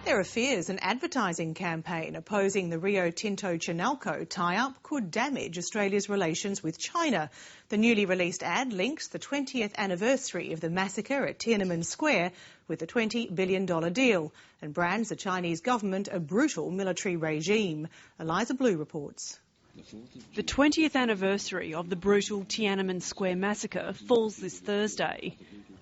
There are fears an advertising campaign opposing the Rio Tinto Chinalco tie-up could damage Australia's relations with China. The newly released ad links the 20th anniversary of the massacre at Tiananmen Square with the $20 billion deal and brands the Chinese government a brutal military regime. Eliza Blue reports. The 20th anniversary of the brutal Tiananmen Square massacre falls this Thursday.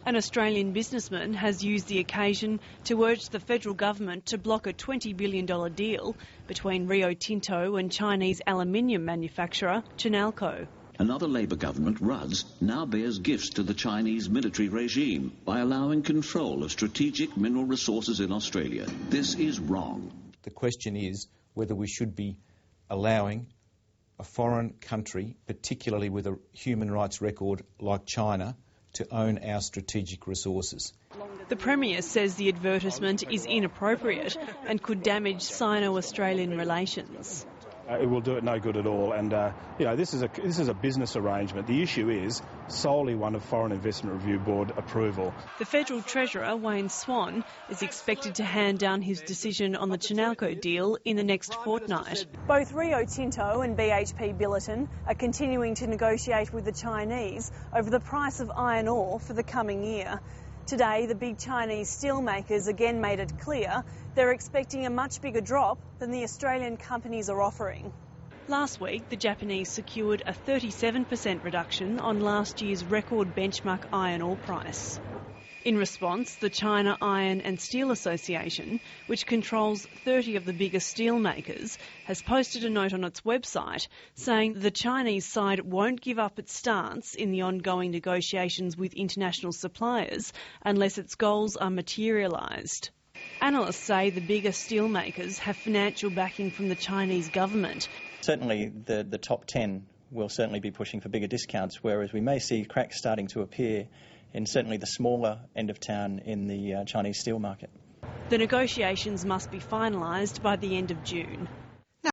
An Australian businessman has used the occasion to urge the federal government to block a $20 billion deal between Rio Tinto and Chinese aluminium manufacturer Chinalco. Another Labor government, Rudd's, now bears gifts to the Chinese military regime by allowing control of strategic mineral resources in Australia. This is wrong. The question is whether we should be allowing a foreign country, particularly with a human rights record like China, to own our strategic resources. The Premier says the advertisement is inappropriate and could damage Sino-Australian relations. It will do it no good at all, and this is a business arrangement. The issue is solely one of Foreign Investment Review Board approval. The Federal Treasurer, Wayne Swan, is expected to hand down his decision on the Chinalco deal in the next fortnight. Both Rio Tinto and BHP Billiton are continuing to negotiate with the Chinese over the price of iron ore for the coming year. Today, the big Chinese steelmakers again made it clear they're expecting a much bigger drop than the Australian companies are offering. Last week, the Japanese secured a 37% reduction on last year's record benchmark iron ore price. In response, the China Iron and Steel Association, which controls 30 of the biggest steel makers, has posted a note on its website saying the Chinese side won't give up its stance in the ongoing negotiations with international suppliers unless its goals are materialised. Analysts say the bigger steel makers have financial backing from the Chinese government. Certainly the top 10 will certainly be pushing for bigger discounts, whereas we may see cracks starting to appear in certainly the smaller end of town in the Chinese steel market. The negotiations must be finalised by the end of June.